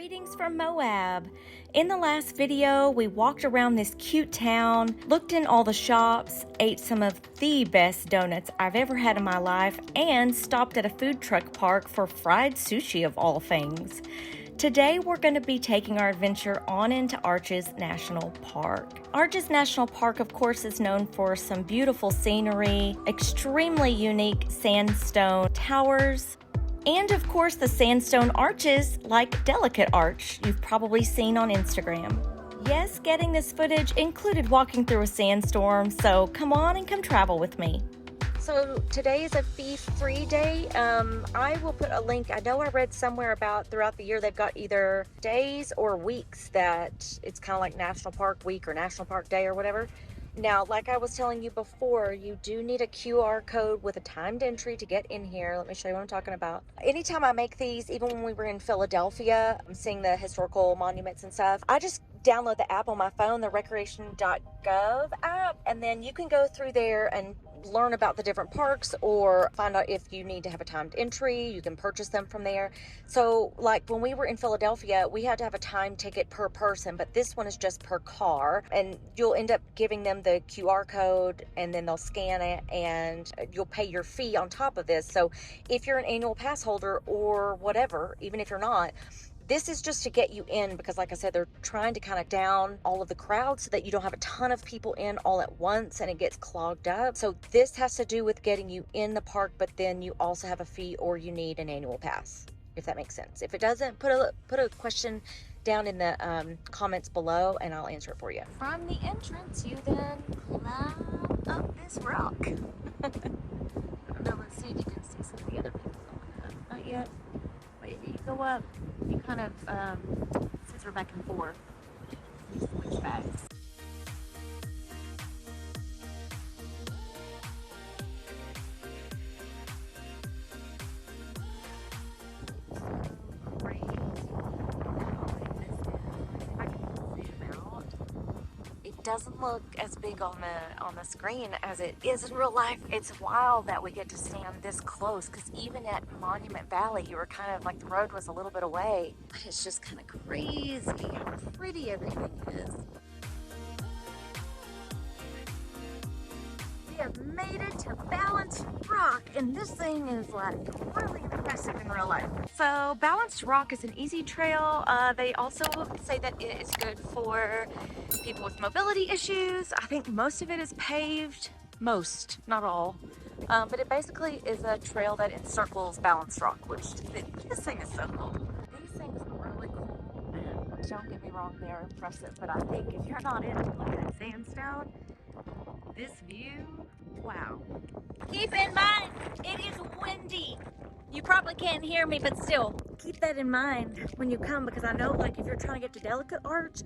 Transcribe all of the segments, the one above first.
Greetings from Moab. In the last video, we walked around this cute town, looked in all the shops, ate some of the best donuts I've ever had in my life, and stopped at a food truck park for fried sushi of all things. Today, we're going to be taking our adventure on into ARCHES National Park. ARCHES National Park, of course, is known for some beautiful scenery, extremely unique sandstone towers, and of course the sandstone arches like Delicate Arch you've probably seen on Instagram. Yes, getting this footage included walking through a sandstorm, so come on and come travel with me. So today is a fee-free day. I will put a link. I know I read somewhere about throughout the year they've got either days or weeks that it's kind of like National Park Week or National Park Day or whatever. Now, like I was telling you before, you do need a QR code with a timed entry to get in here. Let me show you what I'm talking about. Anytime I make these, even when we were in Philadelphia, I'm seeing the historical monuments and stuff, I just download the app on my phone, the recreation.gov app, and then you can go through there and learn about the different parks or find out if you need to have a timed entry. You can purchase them from there. So like when we were in Philadelphia, we had to have a time ticket per person, but this one is just per car, and you'll end up giving them the QR code and then they'll scan it and you'll pay your fee on top of this. So if you're an annual pass holder or whatever, even if you're not, this is just to get you in because, like I said, they're trying to kind of down all of the crowd so that you don't have a ton of people in all at once and it gets clogged up. So this has to do with getting you in the park, but then you also have a fee or you need an annual pass, if that makes sense. If it doesn't, put a question down in the comments below and I'll answer it for you. From the entrance, you then climb up this rock. I don't know, let's see if you can see some of the other people going up. Not yet. Wait, you go up, you kind of scissor back and forth. You switch bags. It doesn't look as big on the screen as it is in real life. It's wild that we get to stand this close because even at Monument Valley you were kind of like the road was a little bit away, but it's just kind of crazy how pretty everything is. We have made it to Balanced Rock, and this thing is like really impressive in real life. So Balanced Rock is an easy trail. They also say that it is good for people with mobility issues. I think most of it is paved. Most, not all. But it basically is a trail that encircles Balanced Rock, which this thing is so cool. These things are really cool. And don't get me wrong, they're impressive, but I think if you're not into like that sandstone, this view, wow. Keep in mind, it is windy. You probably can't hear me, but still, keep that in mind when you come, because I know like if you're trying to get to Delicate Arch,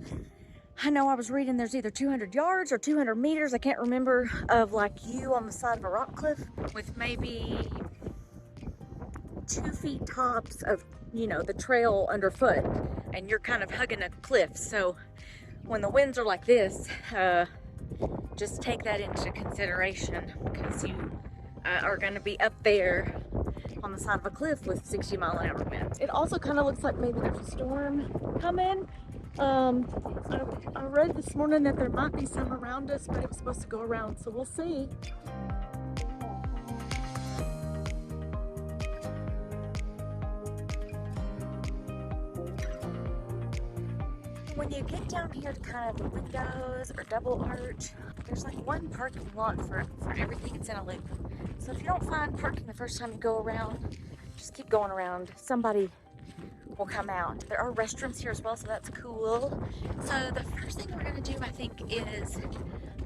I know I was reading there's either 200 yards or 200 meters, I can't remember, of like you on the side of a rock cliff with maybe 2 feet tops of, you know, the trail underfoot, and you're kind of hugging a cliff. So when the winds are like this, just take that into consideration because you are going to be up there on the side of a cliff with 60-mile-an-hour winds. It also kind of looks like maybe there's a storm coming. I read this morning that there might be some around us, but it's supposed to go around, so we'll see. When you get down here to kind of the windows or double arch, there's like one parking lot for everything. It's in a loop. So if you don't find parking the first time you go around, just keep going around. Somebody will come out. There are restrooms here as well, so that's cool. So the first thing we're going to do, I think, is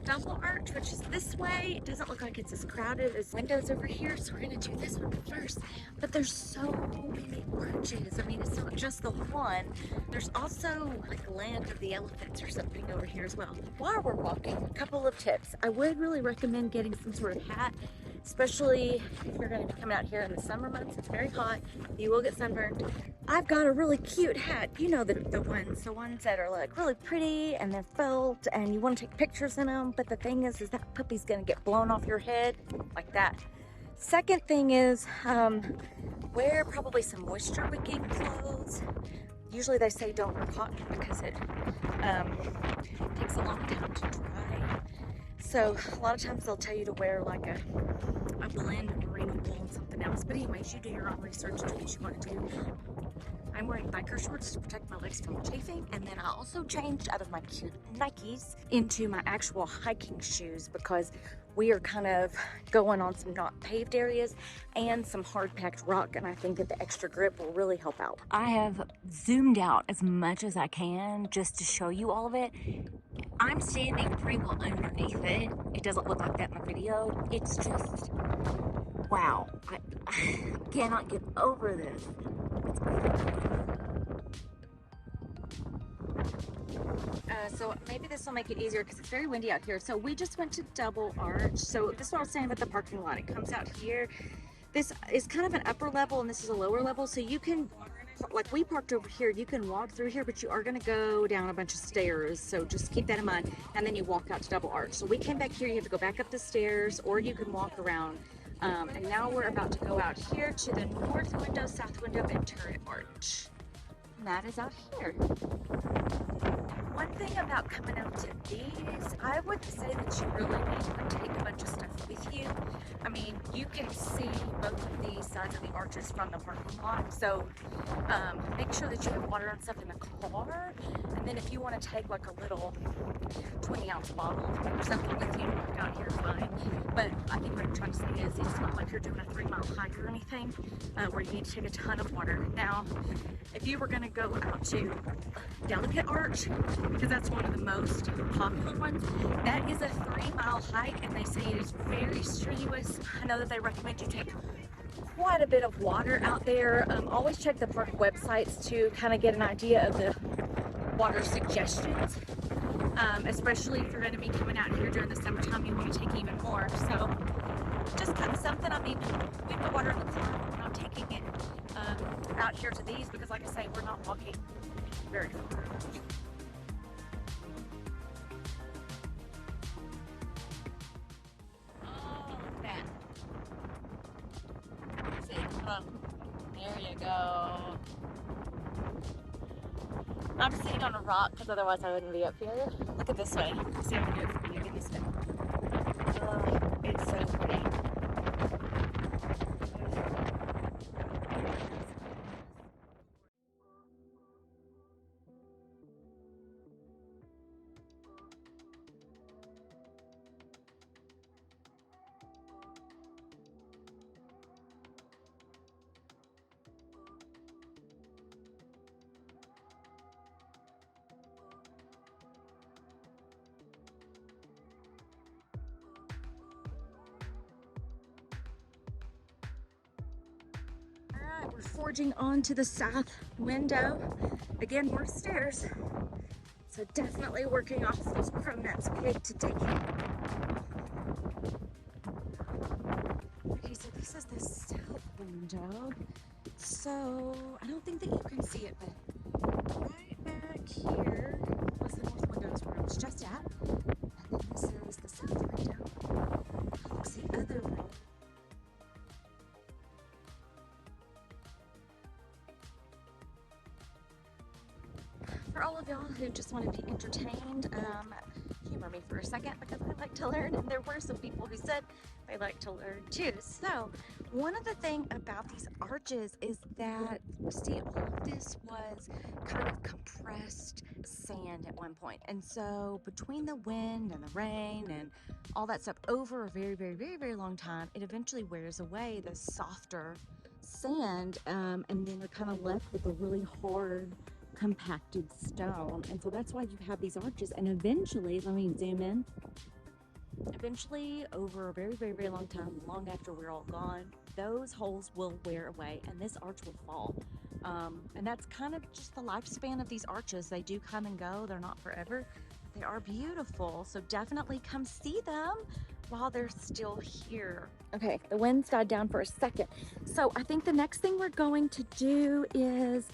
double arch, which is this way. It doesn't look like it's as crowded as windows over here, so we're going to do this one first. But there's so many arches. I mean, it's not just the one. There's also like Land of the Elephants or something over here as well. While we're walking, a couple of tips. I would really recommend getting some sort of hat, especially if you're going to be coming out here in the summer months. It's very hot. You will get sunburned. I've got a really cute hat. You know the ones that are like really pretty and they're felt and you want to take pictures in them. But the thing is that puppy's going to get blown off your head like that. Second thing is wear probably some moisture wicking clothes. Usually they say don't wear cotton because it takes a long time to dry. So a lot of times they'll tell you to wear like a blend of merino wool and something else. But anyways, you do your own research, do what you want to do. I'm wearing biker shorts to protect my legs from chafing, and then I also changed out of my cute Nikes into my actual hiking shoes because we are kind of going on some not paved areas and some hard packed rock, and I think that the extra grip will really help out. I have zoomed out as much as I can just to show you all of it. I'm standing pretty well underneath it. It doesn't look like that in the video. It's just, wow. I cannot get over this. So maybe this will make it easier because it's very windy out here. So we just went to Double Arch. So this is what I was saying about the parking lot. It comes out here. This is kind of an upper level and this is a lower level. So you can, like we parked over here, you can walk through here, but you are going to go down a bunch of stairs. So just keep that in mind. And then you walk out to Double Arch. So we came back here. You have to go back up the stairs or you can walk around. And now we're about to go out here to the north window, south window, and turret arch. And that is out here. One thing about coming out to these, I would say that you really need to take a bunch of stuff with you. I mean, you can see both of these sides of the arches from the parking lot. So make sure that you have water and stuff in the car. And then if you want to take like a little 20-ounce bottle or something with you to walk out here, fine. But I think what I'm trying to say is it's not like you're doing a 3-mile hike or anything where you need to take a ton of water. Now, if you were going to go out to Delicate Arch, because that's one of the most popular ones, that is a 3-mile hike and they say it is very strenuous. I know that they recommend you take quite a bit of water out there. Always check the park websites to kind of get an idea of the water suggestions, especially if you're going to be coming out here during the summertime. You want to take even more. So just kind of something. I mean, we put water in the car. We're not taking it out here to these because, like I say, we're not walking very far. There you go. I'm sitting on a rock because otherwise I wouldn't be up here. Look at this way. See if I can do it for you. Get this way. Oh, it's so pretty. We're forging on to the south window. Again, more stairs. So definitely working off those cronuts pig to take it. Okay, so this is the south window. So I don't think that you can see it, but right back here was the north window where I was just at. And then this is the south window. That looks the other way. For all of y'all who just want to be entertained, humor me for a second because I like to learn, and there were some people who said they like to learn too. So one of the things about these arches is that, see, all of this was kind of compressed sand at one point, and so between the wind and the rain and all that stuff over a very, very, very, very long time, it eventually wears away the softer sand, and then you're kind of left with a really hard compacted stone. And so that's why you have these arches, and eventually, let me zoom in, eventually over a very, very, very long time, long after we're all gone, those holes will wear away and this arch will fall. And that's kind of just the lifespan of these arches. They do come and go, they're not forever. They are beautiful, so definitely come see them while they're still here. Okay, the wind's died down for a second, so I think the next thing we're going to do is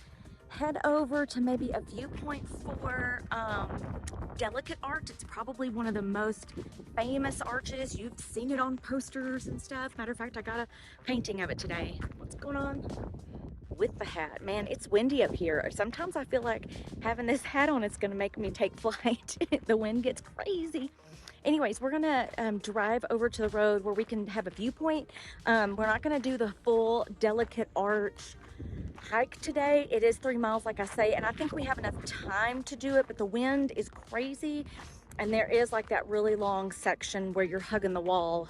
head over to maybe a viewpoint for Delicate Arch. It's probably one of the most famous arches. You've seen it on posters and stuff. Matter of fact, I got a painting of it today. What's going on? with the hat. Man, it's windy up here. Sometimes I feel like having this hat on is gonna make me take flight. The wind gets crazy. Anyways, we're gonna drive over to the road where we can have a viewpoint. We're not gonna do the full Delicate Arch hike today. It is 3 miles, like I say, and I think we have enough time to do it, but the wind is crazy. And there is like that really long section where you're hugging the wall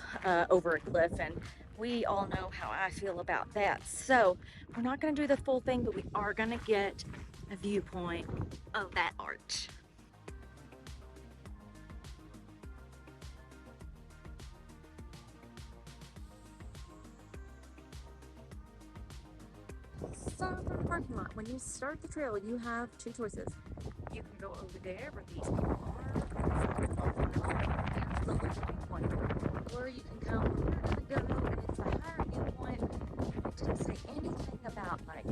over a cliff, and we all know how I feel about that. So we're not gonna do the full thing, but we are gonna get a viewpoint of that arch. So for the parking lot, when you start the trail, you have two choices. You can go over there where these people are, or you can come where we're gonna go, and it's a higher viewpoint. It didn't say anything about like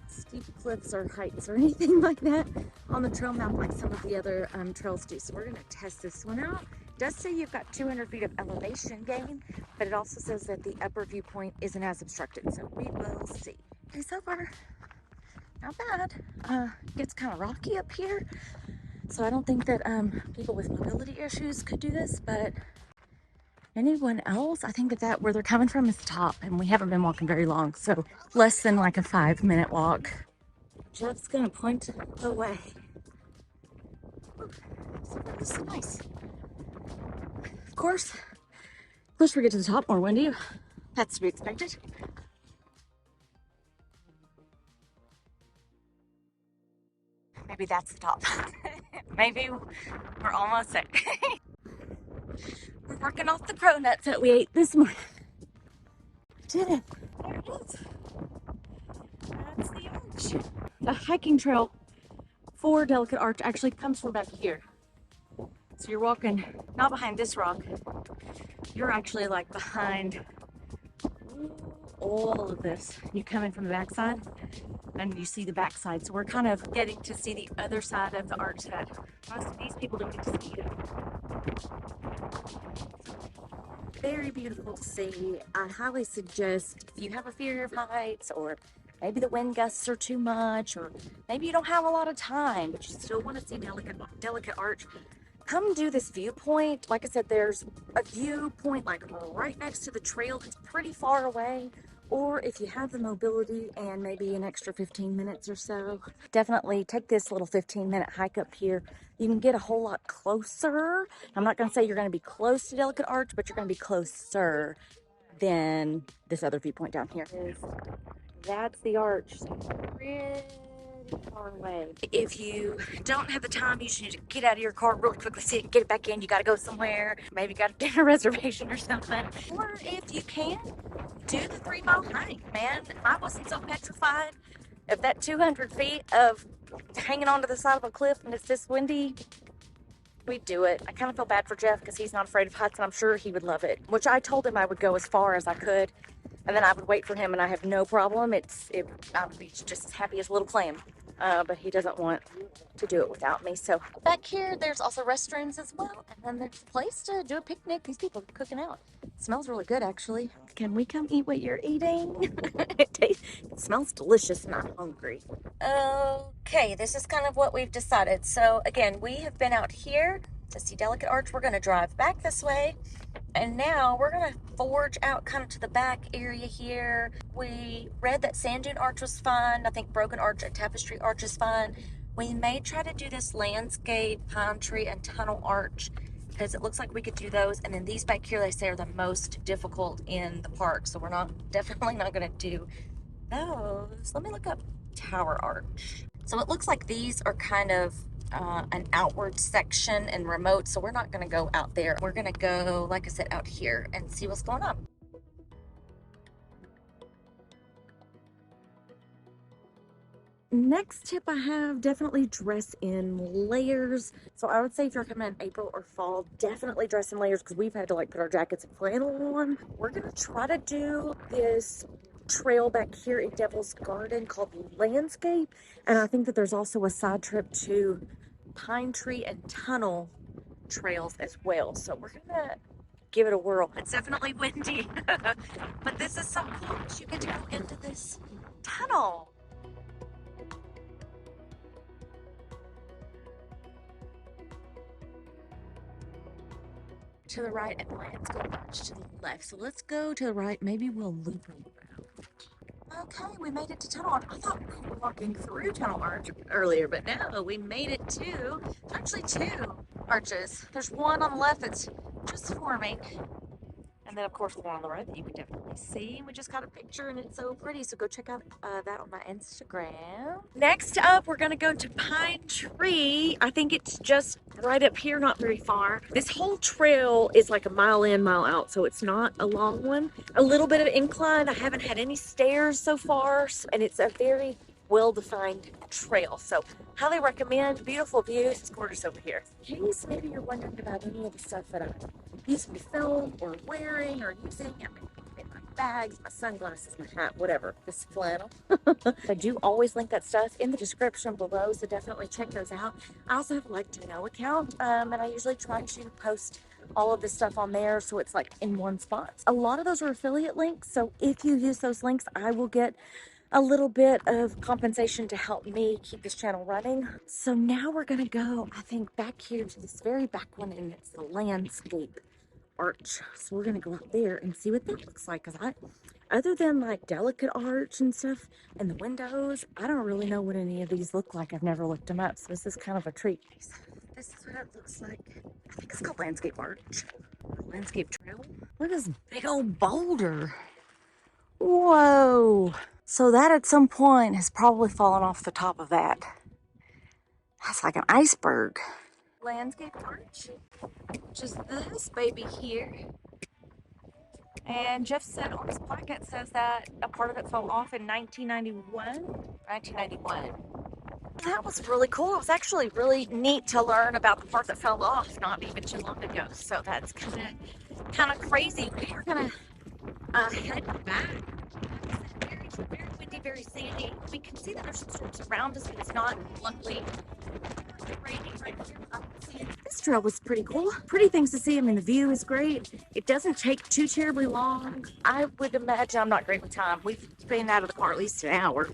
steep cliffs or heights or anything like that on the trail map like some of the other trails do. So we're gonna test this one out. It does say you've got 200 feet of elevation gain, but it also says that the upper viewpoint isn't as obstructed, so we will see. Okay, so far, not bad. Gets kind of rocky up here, so I don't think that people with mobility issues could do this, but anyone else, I think that where they're coming from is the top, and we haven't been walking very long, so less than like a 5-minute walk. Jeff's gonna point the way. So this is nice. Of course, closer we get to the top, more windy. That's to be expected. Maybe that's the top. Maybe we're almost there. We're working off the crow nuts that we ate this morning. Did it? There it is. That's the arch. The hiking trail for Delicate Arch actually comes from back here. So you're walking not behind this rock. You're actually like behind all of this. You come in from the backside and you see the backside. So we're kind of getting to see the other side of the arch that most of these people don't get to see. Very beautiful to see. I highly suggest if you have a fear of heights, or maybe the wind gusts are too much, or maybe you don't have a lot of time, but you still want to see Delicate Arch, come do this viewpoint. Like I said, there's a viewpoint like right next to the trail. It's pretty far away. Or if you have the mobility and maybe an extra 15 minutes or so, definitely take this little 15-minute hike up here. You can get a whole lot closer. I'm not going to say you're going to be close to Delicate Arch, but you're going to be closer than this other viewpoint down here. That's the arch. Pretty far away. If you don't have the time, you should need to get out of your car really quickly, see it, get it back in. You got to go somewhere. Maybe got a dinner reservation or something. Or if you can, do the 3-mile hike, man. I wasn't so petrified of that 200 feet of hanging onto the side of a cliff and it's this windy. We'd do it. I kind of feel bad for Jeff because he's not afraid of heights, and I'm sure he would love it, which I told him I would go as far as I could, and then I would wait for him, and I have no problem. I would be just as happy as a little clam. But he doesn't want to do it without me. So back here, there's also restrooms as well. And then there's a place to do a picnic. These people are cooking out. It smells really good, actually. Can we come eat what you're eating? It smells delicious and I'm hungry. Okay, this is kind of what we've decided. So again, we have been out here to see Delicate Arch. We're going to drive back this way. And now we're going to forge out kind of to the back area here. We read that Sand Dune Arch was fun. I think Broken Arch and Tapestry Arch is fun. We may try to do this landscape, pine tree, and tunnel arch because it looks like we could do those. And then these back here, they say, are the most difficult in the park. So we're definitely not going to do those. Let me look up Tower Arch. So it looks like these are kind of an outward section and remote, so we're not going to go out there. We're going to go, like I said, out here and see what's going on. Next tip I have, definitely dress in layers. So I would say if you're coming in April or fall, definitely dress in layers because we've had to like put our jackets and flannel on. We're going to try to do this trail back here in Devil's Garden called Landscape, and I think that there's also a side trip to Pine Tree and Tunnel trails as well. So we're gonna give it a whirl. It's definitely windy, but this is so cool. You get to go into this tunnel. To the right, and let's go march to the left. So let's go to the right. Maybe we'll loop around. Okay, we made it to Tunnel Arch. I thought we were walking through Tunnel Arch earlier, but no, we made it to, actually two arches. There's one on the left that's just forming. And then, of course, the one on the right that you can definitely see. We just got a picture and it's so pretty. So go check out that on my Instagram. Next up, we're going to go to Pine Tree. I think it's just right up here, not very far. This whole trail is like a mile in, mile out. So it's not a long one. A little bit of incline. I haven't had any stairs so far. And it's a very well-defined trail. So highly recommend. Beautiful views. It's gorgeous over here. In case maybe you're wondering about any of the stuff that I using to film or wearing or using in my bags, my sunglasses, my hat, whatever, this flannel. I do always link that stuff in the description below, so definitely check those out. I also have a LikeToKnow account, and I usually try to post all of this stuff on there so it's like in one spot. A lot of those are affiliate links, so if you use those links, I will get a little bit of compensation to help me keep this channel running. So now we're gonna go, I think, back here to this very back one, and it's the landscape arch. So we're gonna go out there and see what that looks like, because other than like delicate arch and stuff and the windows, I don't really know what any of these look like. I've never looked them up, so this is kind of a treat. This is what it looks like. I think it's called landscape arch, landscape trail. Look at this big old boulder. Whoa. So that at some point has probably fallen off the top of that. That's like an iceberg. Landscape arch, which is this baby here. And Jeff said on his plaque it says that a part of it fell off in 1991. That was really cool. It was actually really neat to learn about the part that fell off not even too long ago. So that's kind of crazy. We are gonna head back. Very windy, very sandy. We can see that there's some storms around us, but it's not luckily raining right here. This trail was pretty cool. Pretty things to see. I mean, the view is great. It doesn't take too terribly long. I would imagine, I'm not great with time, we've been out of the car at least an hour.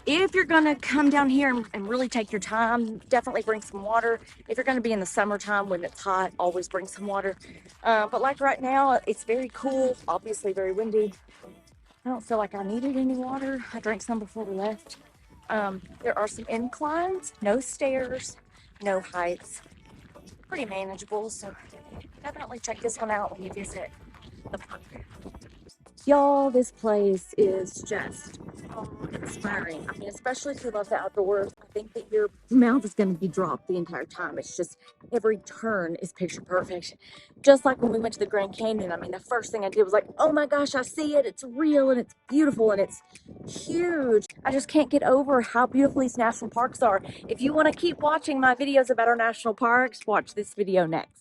If you're gonna come down here and really take your time, definitely bring some water. If you're gonna be in the summertime when it's hot, always bring some water. But like right now, it's very cool, obviously very windy. I don't feel like I needed any water. I drank some before we left. There are some inclines, no stairs, no heights. Pretty manageable, so definitely check this one out when you visit the park. Y'all, this place is just inspiring. I mean, especially if you love the outdoors. I think that your mouth is going to be dropped the entire time. It's just every turn is picture perfect. Just like when we went to the Grand Canyon. I mean, the first thing I did was like, oh my gosh, I see it. It's real and it's beautiful and it's huge. I just can't get over how beautiful these national parks are. If you want to keep watching my videos about our national parks, watch this video next.